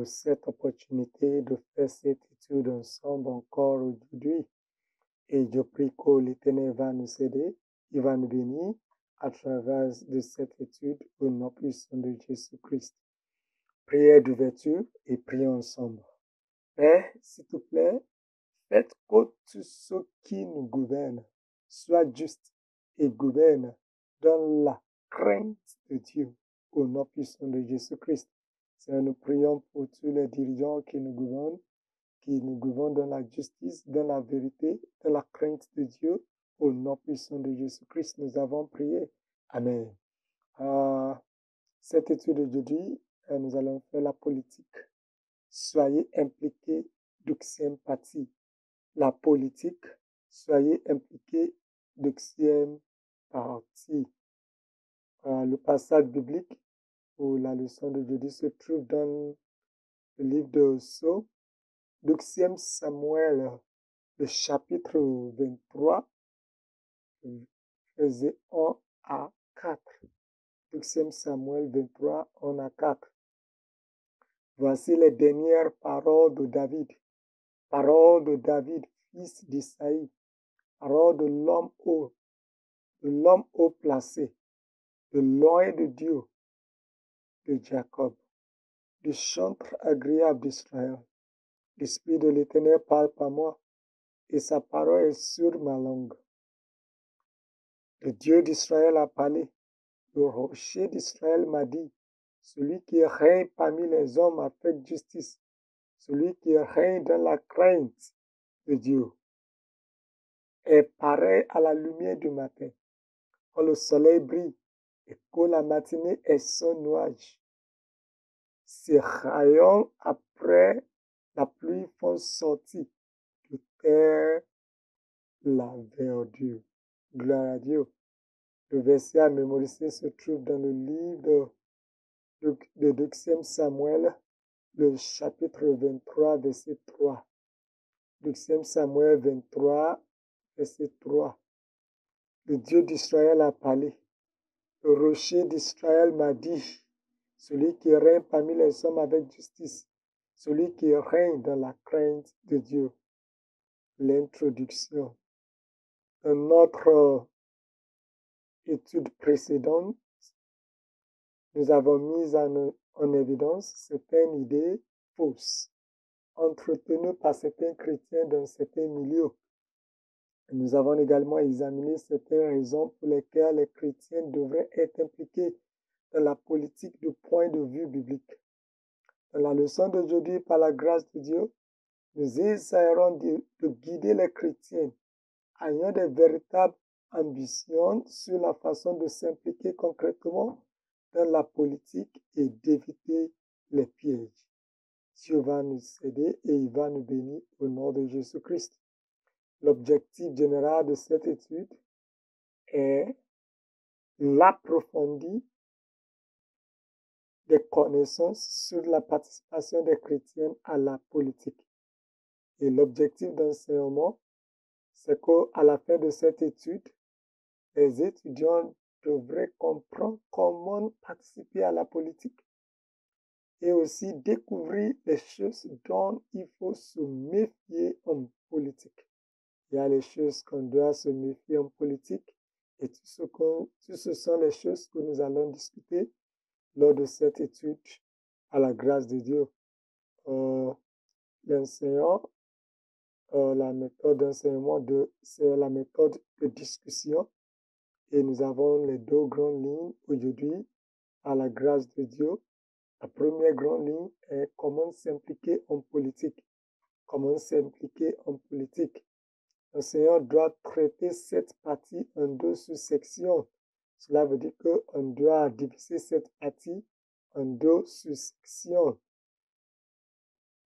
pour cette opportunité de faire cette étude ensemble encore aujourd'hui. Et je prie que l'Éternel va nous aider, il va nous bénir à travers de cette étude au nom puissant de Jésus-Christ. Prière d'ouverture et prions ensemble. Père, s'il te plaît, faites que tout ce qui nous gouverne soit juste et gouverne dans la crainte de Dieu au nom puissant de Jésus-Christ. Seigneur, nous prions pour tous les dirigeants qui nous gouvernent dans la justice, dans la vérité, dans la crainte de Dieu. Au nom puissant de Jésus-Christ, nous avons prié. Amen. Cette étude d'aujourd'hui, nous allons faire la politique. Soyez impliqués, deuxième partie. La politique, soyez impliqués, deuxième partie. Le passage biblique pour la leçon d'aujourd'hui se trouve dans le livre de Sceaux, deuxième Samuel, le chapitre 23, versets 1 à 4. Deuxième Samuel 23, 1 à 4. Voici les dernières paroles de David. Paroles de David, fils d'Isaïe. Paroles de l'homme haut placé, de l'oeil de Dieu, de Jacob, du chantre agréable d'Israël. L'Esprit de l'Éternel parle par moi, et sa parole est sur ma langue. Le Dieu d'Israël a parlé, le rocher d'Israël m'a dit, celui qui règne parmi les hommes avec justice, celui qui règne dans la crainte de Dieu, est pareil à la lumière du matin, quand le soleil brille et que la matinée est sans nuage. Ses rayons après la pluie font sortir de terre la verdure. Gloire à Dieu. Le verset à mémoriser se trouve dans le livre de 2 Samuel, le chapitre 23, verset 3. 2 Samuel 23, verset 3. Le Dieu d'Israël a parlé. Le rocher d'Israël m'a dit, celui qui règne parmi les hommes avec justice, celui qui règne dans la crainte de Dieu. L'introduction. Dans notre étude précédente, nous avons mis en évidence certaines idées fausses entretenues par certains chrétiens dans certains milieux. Nous avons également examiné certaines raisons pour lesquelles les chrétiens devraient être impliqués dans la politique du point de vue biblique. Dans la leçon d'aujourd'hui, par la grâce de Dieu, nous essayerons de guider les chrétiens ayant de véritables ambitions sur la façon de s'impliquer concrètement dans la politique et d'éviter les pièges. Dieu va nous aider et il va nous bénir au nom de Jésus-Christ. L'objectif général de cette étude est l'approfondi des connaissances sur la participation des chrétiens à la politique. Et l'objectif d'enseignement, c'est qu'à la fin de cette étude, les étudiants devraient comprendre comment participer à la politique et aussi découvrir les choses dont il faut se méfier en politique. Il y a les choses qu'on doit se méfier en politique et tout ce sont les choses que nous allons discuter lors de cette étude à la grâce de Dieu. L'enseignant, la méthode d'enseignement, c'est la méthode de discussion. Et nous avons les deux grandes lignes aujourd'hui à la grâce de Dieu. La première grande ligne est comment s'impliquer en politique. Comment s'impliquer en politique. L'enseignant doit traiter cette partie en deux sous-sections. Cela veut dire qu'on doit diviser cette partie en deux sous-sections.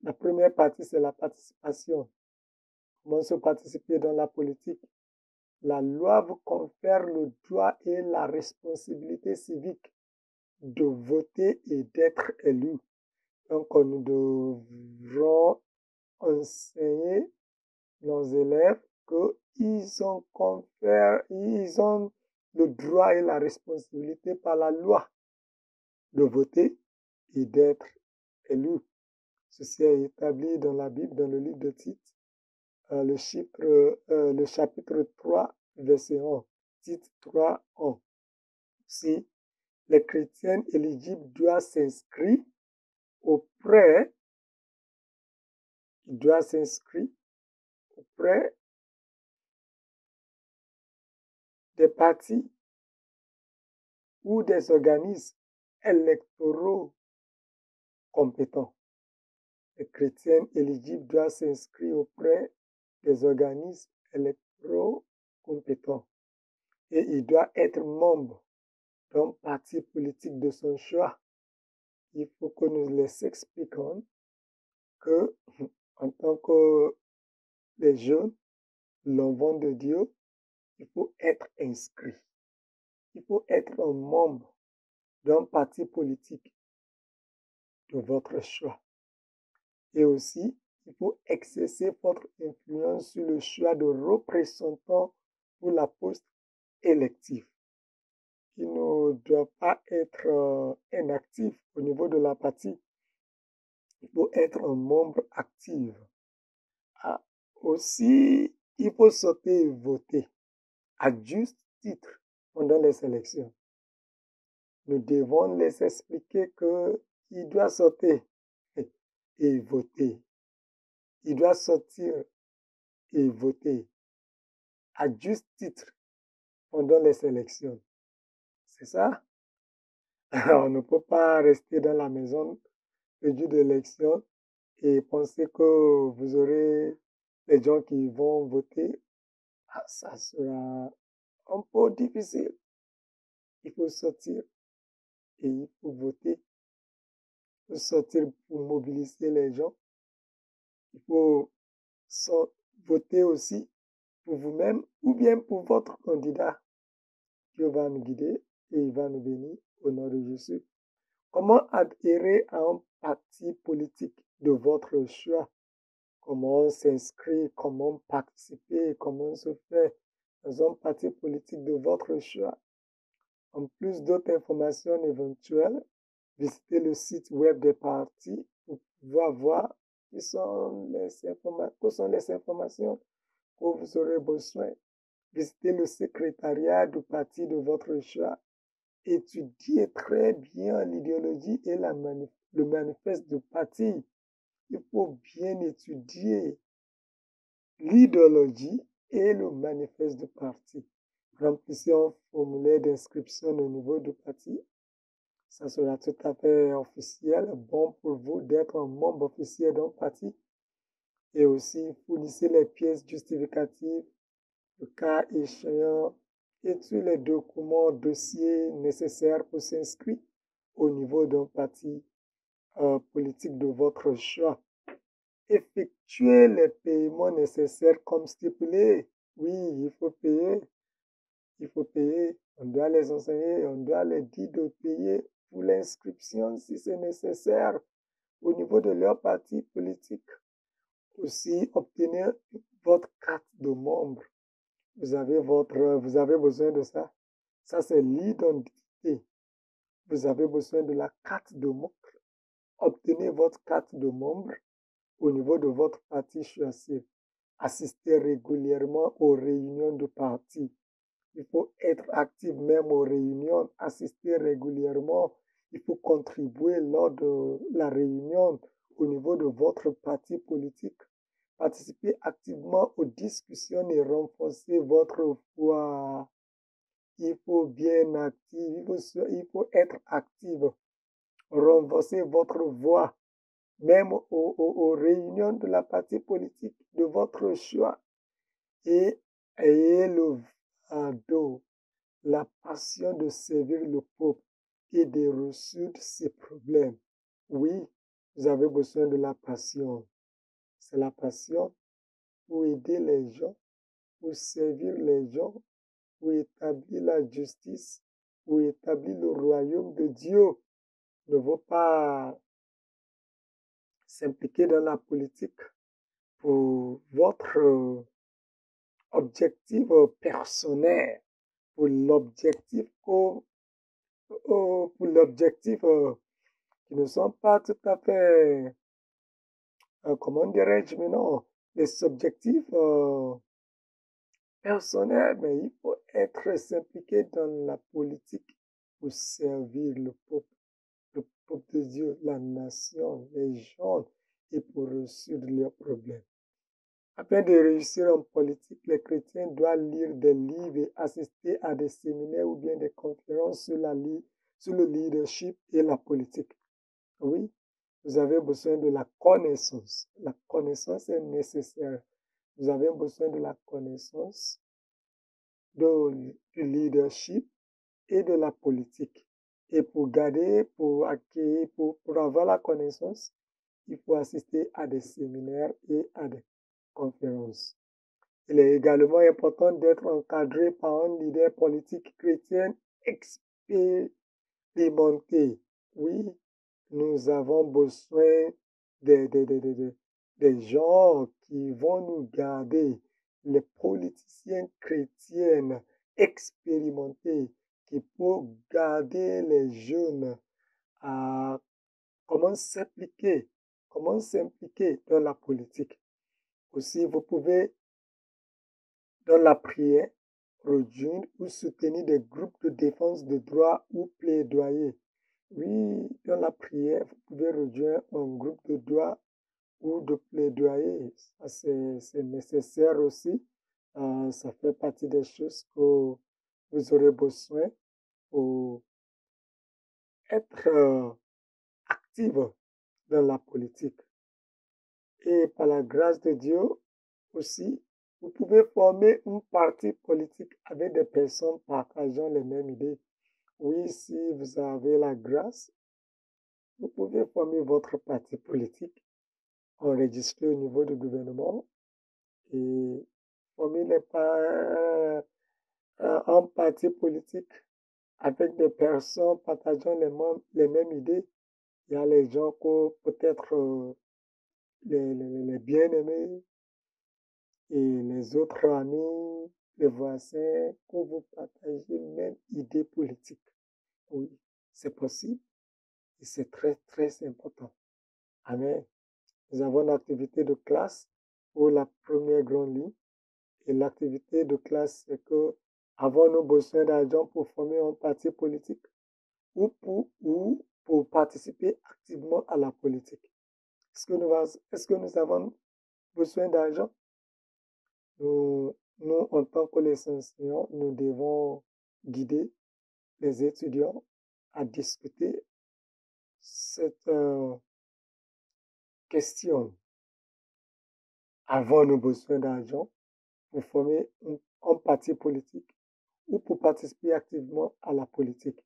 La première partie, c'est la participation. Comment se participer dans la politique? La loi vous confère le droit et la responsabilité civique de voter et d'être élu. Donc, nous devrons enseigner nos élèves qu'ils ont le droit et la responsabilité par la loi de voter et d'être élu. Ceci est établi dans la Bible, dans le livre de Tite, le chapitre 3, verset 1. Tite 3, 1. Si les chrétiens éligibles doivent s'inscrire auprès des partis ou des organismes électoraux compétents. Les chrétiens éligibles doivent s'inscrire auprès des organismes électoraux compétents et il doit être membre d'un parti politique de son choix. Il faut que nous les expliquions que, en tant que les jeunes, l'enfant de Dieu, il faut être inscrit. Il faut être un membre d'un parti politique de votre choix. Et aussi, il faut exercer votre influence sur le choix de représentants pour la poste élective. Il ne doit pas être inactif au niveau de la partie. Il faut être un membre actif. Aussi, il faut sauter et voter à juste titre pendant les élections. Nous devons les expliquer qu'il doit sauter et voter. Il doit sortir et voter à juste titre pendant les élections. C'est ça? On ne peut pas rester dans la maison le jour de l'élection et penser que vous aurez les gens qui vont voter. Ça sera un peu difficile. Il faut sortir et il faut voter. Il faut sortir pour mobiliser les gens. Il faut voter aussi pour vous-même ou bien pour votre candidat. Dieu va nous guider et il va nous bénir au nom de Jésus. Comment adhérer à un parti politique de votre choix? Comment s'inscrire? Comment participer? Comment se faire dans un parti politique de votre choix? En plus d'autres informations éventuelles, visitez le site web des partis pour pouvoir voir quelles sont les informations que vous aurez besoin. Visitez le secrétariat du parti de votre choix. Étudiez très bien l'idéologie et le manifeste du parti. Il faut bien étudier l'idéologie et le manifeste du parti. Remplissez un formulaire d'inscription au niveau du parti. Ça sera tout à fait officiel, bon pour vous d'être un membre officiel d'un parti. Et aussi, fournissez les pièces justificatives, le cas échéant, et tous les documents, dossiers nécessaires pour s'inscrire au niveau d'un parti politique de votre choix. Effectuez les paiements nécessaires comme stipulé. Oui, il faut payer. Il faut payer. On doit les enseigner. On doit les dire de payer pour l'inscription si c'est nécessaire au niveau de leur parti politique. Aussi, obtenir votre carte de membre. Vous avez besoin de ça. Ça, c'est l'identité. Vous avez besoin de la carte de membre. Obtenez votre carte de membre au niveau de votre parti choisi. Assistez régulièrement aux réunions de parti. Il faut être actif même aux réunions, assister régulièrement. Il faut contribuer lors de la réunion au niveau de votre parti politique. Participez activement aux discussions et renforcer votre foi. Il faut bien actif, il faut être actif. Renforcer votre voix, même aux réunions de la partie politique de votre choix. Et ayez le fardeau, la passion de servir le peuple et de résoudre ses problèmes. Oui, vous avez besoin de la passion. C'est la passion pour aider les gens, pour servir les gens, pour établir la justice, pour établir le royaume de Dieu. Ne veut pas s'impliquer dans la politique pour votre objectif personnel, pour l'objectif qui ne sont pas tout à fait comment dirais-je maintenant, les objectifs personnels, mais il faut être s'impliquer dans la politique pour servir le peuple de Dieu, la nation, les gens, et pour résoudre leurs problèmes. Afin de réussir en politique, les chrétiens doivent lire des livres et assister à des séminaires ou bien des conférences sur le leadership et la politique. Oui, vous avez besoin de la connaissance. La connaissance est nécessaire. Vous avez besoin de la connaissance du leadership et de la politique. Et pour garder, pour acquérir, pour avoir la connaissance, il faut assister à des séminaires et à des conférences. Il est également important d'être encadré par un leader politique chrétien expérimenté. Oui, nous avons besoin des gens qui vont nous garder, les politiciens chrétiens expérimentés qui peuvent garder les jeunes à comment s'impliquer dans la politique. Aussi, vous pouvez, dans la prière, rejoindre ou soutenir des groupes de défense de droits ou plaidoyer. Oui, dans la prière, vous pouvez rejoindre un groupe de droit ou de plaidoyer. Ça, c'est nécessaire aussi. Ça fait partie des choses que vous aurez besoin pour être active dans la politique. Et par la grâce de Dieu aussi, vous pouvez former un parti politique avec des personnes partageant les mêmes idées. Oui, si vous avez la grâce, vous pouvez former votre parti politique, enregistrer au niveau du gouvernement et former un parti politique avec des personnes partageant les mêmes idées. Il y a les gens que peut-être les bien-aimés et les autres amis, les voisins, que vous partagez même idée politique. Oui, c'est possible et c'est très, très important. Amen. Nous avons l'activité de classe pour la première grande ligne. Et l'activité de classe, c'est que avons-nous besoin d'argent pour former un parti politique ou pour participer activement à la politique? Est-ce que nous avons besoin d'argent? Nous, en tant que les enseignants, nous devons guider les étudiants à discuter cette question. Avons-nous besoin d'argent pour former un parti politique ou pour participer activement à la politique?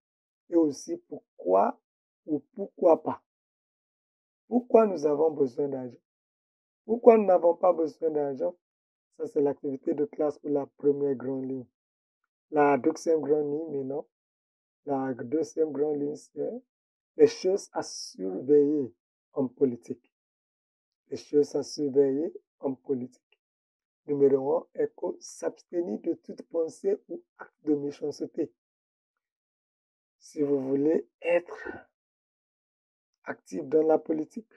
Et aussi pourquoi ou pourquoi pas? Pourquoi nous avons besoin d'argent? Pourquoi nous n'avons pas besoin d'argent? Ça, c'est l'activité de classe pour la première grande ligne. La deuxième grande ligne, maintenant, la deuxième grande ligne, c'est les choses à surveiller en politique. Les choses à surveiller en politique. Numéro 1 est que s'abstenir de toute pensée ou acte de méchanceté. Si vous voulez être actif dans la politique,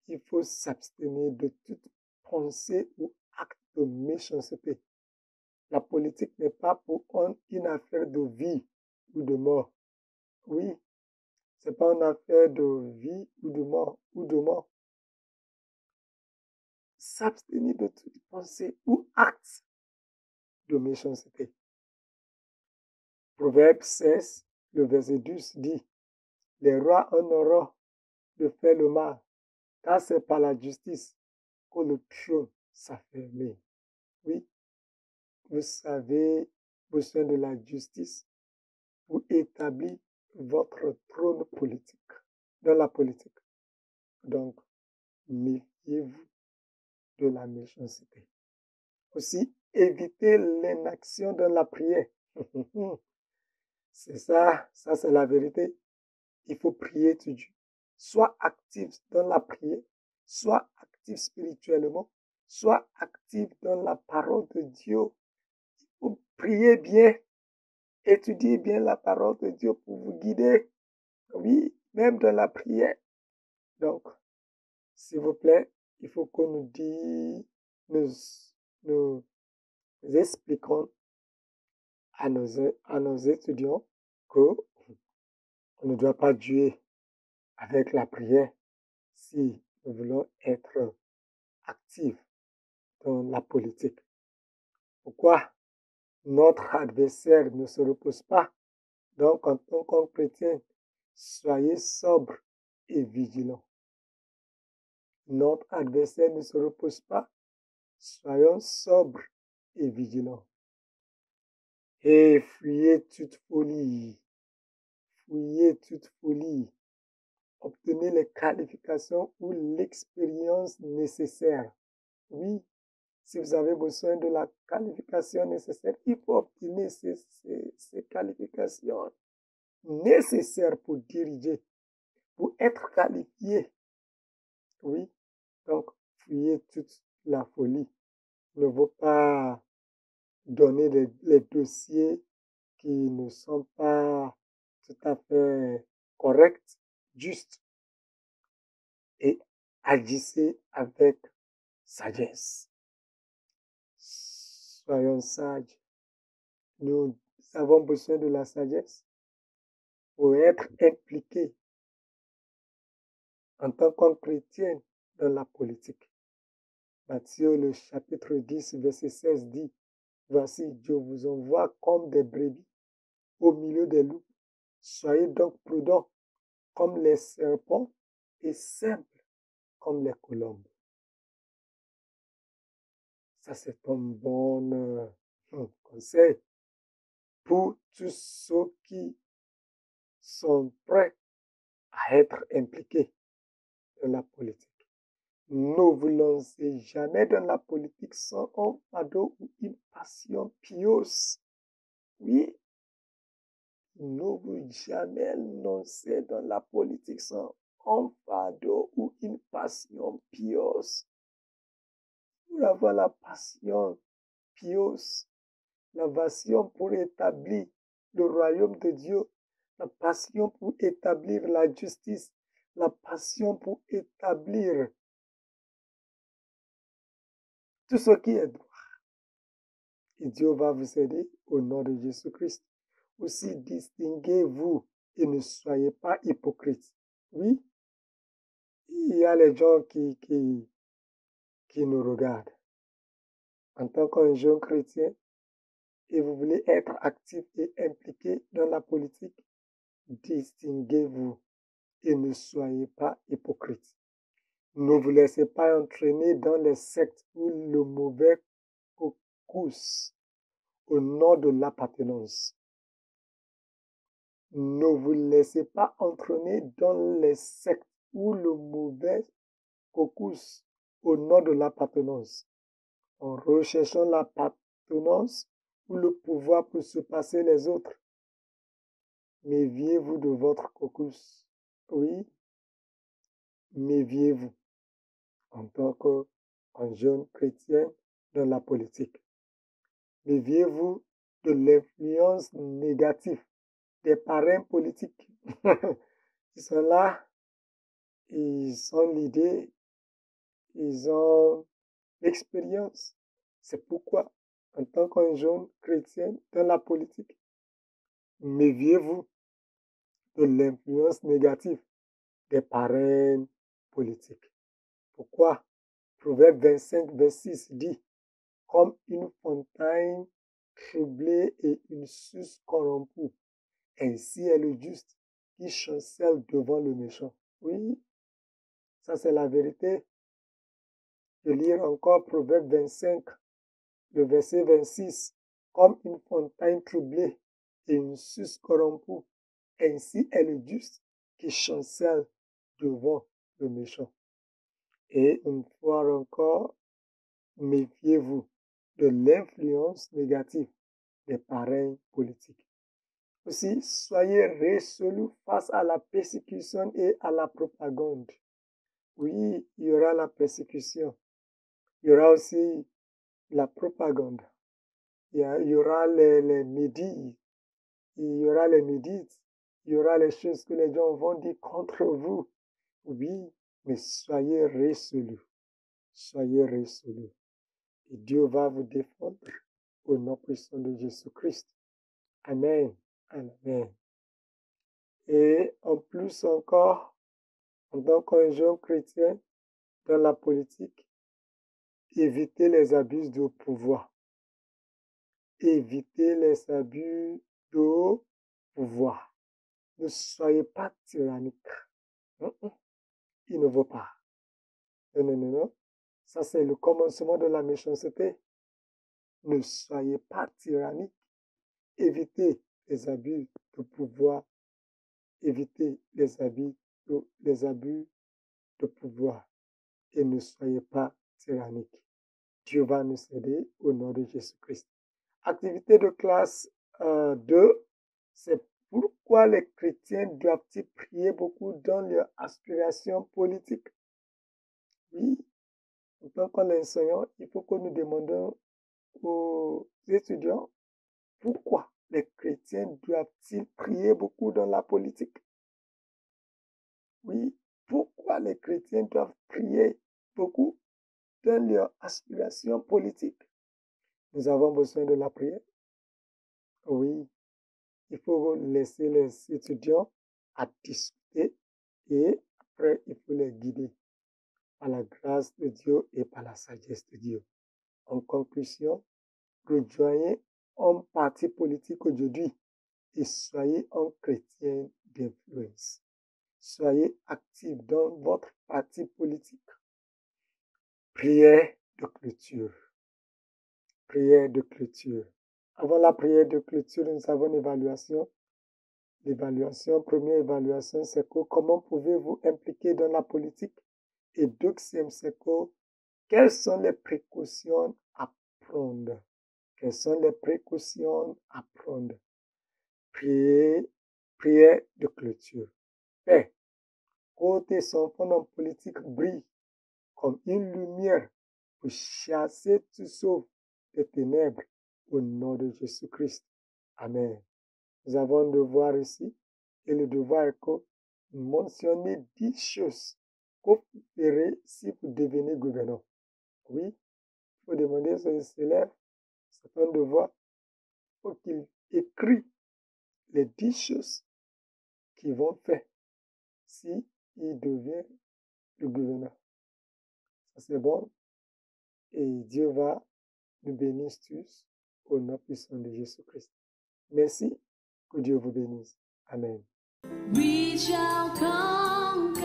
il faut s'abstenir de toute pensée ou acte de méchanceté. La politique n'est pas pour une affaire de vie ou de mort. Oui, c'est pas une affaire de vie ou de mort. S'abstenir de toute pensée ou acte de méchanceté. Proverbe 16, le verset 12 dit, les rois honorent de faire le mal, car c'est par la justice que le trône s'affermit. Oui, vous avez besoin de la justice pour établir votre trône politique, dans la politique. Donc, méfiez-vous de la méchanceté. Aussi, évitez l'inaction dans la prière. C'est ça c'est la vérité. Il faut prier tout Dieu. Sois actif dans la prière, sois actif spirituellement, sois actif dans la parole de Dieu. Il faut prier bien, étudier bien la parole de Dieu pour vous guider. Oui, même dans la prière. Donc, S'il vous plaît, il faut que nous expliquons à nos étudiants qu'on ne doit pas jouer avec la prière si nous voulons être actifs dans la politique. Pourquoi notre adversaire ne se repose pas? Donc, en tant que chrétien, soyez sobre et vigilants. Notre adversaire ne se repose pas. Soyons sobres et vigilants. Et fuyez toute folie. Fuyez toute folie. Obtenez les qualifications ou l'expérience nécessaire. Oui, si vous avez besoin de la qualification nécessaire, il faut obtenir ces qualifications nécessaires pour diriger, pour être qualifié. Oui, donc fuyez toute la folie. Ne faut pas donner les dossiers qui ne sont pas tout à fait corrects, justes, et agissez avec sagesse. Soyons sages. Nous avons besoin de la sagesse pour être impliqués en tant que chrétien dans la politique. Matthieu, le chapitre 10, verset 16 dit, voici, Dieu vous envoie comme des brebis au milieu des loups. Soyez donc prudents comme les serpents et simples comme les colombes. Ça, c'est un bon conseil pour tous ceux qui sont prêts à être impliqués dans la politique. Ne vous lancez jamais dans la politique sans un fardeau ou une passion pieuse. Oui, ne vous jamais lancer dans la politique sans un fardeau ou une passion pieuse. Pour avoir la passion pieuse, la passion pour établir le royaume de Dieu, la passion pour établir la justice, la passion pour établir tout ce qui est droit. Et Dieu va vous aider au nom de Jésus-Christ. Aussi, distinguez-vous et ne soyez pas hypocrites. Oui, il y a les gens qui nous regardent. En tant qu'un jeune chrétien, et vous voulez être actif et impliqué dans la politique, distinguez-vous et ne soyez pas hypocrites. Ne vous laissez pas entraîner dans les sectes ou le mauvais caucus au nom de l'appartenance. Ne vous laissez pas entraîner dans les sectes ou le mauvais caucus au nom de l'appartenance. En recherchant l'appartenance ou le pouvoir pour surpasser les autres. Méfiez-vous de votre caucus. Oui, méfiez-vous en tant qu'un jeune chrétien dans la politique. Méfiez-vous de l'influence négative des parrains politiques. Ils sont là, ils ont l'idée, ils ont l'expérience. C'est pourquoi, en tant qu'un jeune chrétien dans la politique, méfiez-vous de l'influence négative des parrains politiques. Pourquoi? Proverbe 25, verset 6 dit, comme une fontaine troublée et une source corrompue, ainsi est le juste qui chancelle devant le méchant. Oui, ça c'est la vérité. Je lis encore Proverbe 25, le verset 26, comme une fontaine troublée et une source corrompue, ainsi est le juste qui chancelle devant le méchant. Et une fois encore, méfiez-vous de l'influence négative des parrains politiques. Aussi, soyez résolus face à la persécution et à la propagande. Oui, il y aura la persécution. Il y aura aussi la propagande. Il y aura les médias. Il y aura les médias. Il y aura les choses que les gens vont dire contre vous. Oui, mais soyez résolus. Soyez résolus. Et Dieu va vous défendre au nom puissant de Jésus-Christ. Amen. Amen. Et en plus encore, en tant qu'un jeune chrétien dans la politique, évitez les abus de pouvoir. Évitez les abus de pouvoir. Ne soyez pas tyrannique. Il ne vaut pas. Non, non, non, non. Ça, c'est le commencement de la méchanceté. Ne soyez pas tyrannique. Évitez les abus de pouvoir. Évitez les abus de pouvoir. Et ne soyez pas tyrannique. Dieu va nous aider au nom de Jésus-Christ. Activité de classe 2, c'est pourquoi les chrétiens doivent-ils prier beaucoup dans leur aspiration politique? Oui, en tant qu'enseignant, il faut que nous demandions aux étudiants pourquoi les chrétiens doivent-ils prier beaucoup dans la politique? Oui, pourquoi les chrétiens doivent prier beaucoup dans leur aspiration politique? Nous avons besoin de la prière. Oui, il faut laisser les étudiants à discuter et après, il faut les guider par la grâce de Dieu et par la sagesse de Dieu. En conclusion, rejoignez un parti politique aujourd'hui et soyez un chrétien d'influence. Soyez actif dans votre parti politique. Prière de clôture. Prière de clôture. Avant la prière de clôture, nous avons une évaluation. L'évaluation, première évaluation, c'est que comment pouvez-vous impliquer dans la politique? Et deuxième, c'est que quelles sont les précautions à prendre? Quelles sont les précautions à prendre? Prière de clôture. Père, que tes enfants en politique brillent comme une lumière pour chasser tous ceux des ténèbres au nom de Jésus-Christ. Amen. Nous avons un devoir ici et le devoir est que mentionnez 10 choses que vous ferez si vous devenez gouverneur. Oui, il faut demander à ses élèves, c'est un devoir, il faut qu'ils écrivent les 10 choses qu'ils vont faire si ils deviennent le gouverneur. Ça c'est bon et Dieu va nous bénir tous au nom puissant de Jésus-Christ. Merci, que Dieu vous bénisse. Amen. We shall conquer.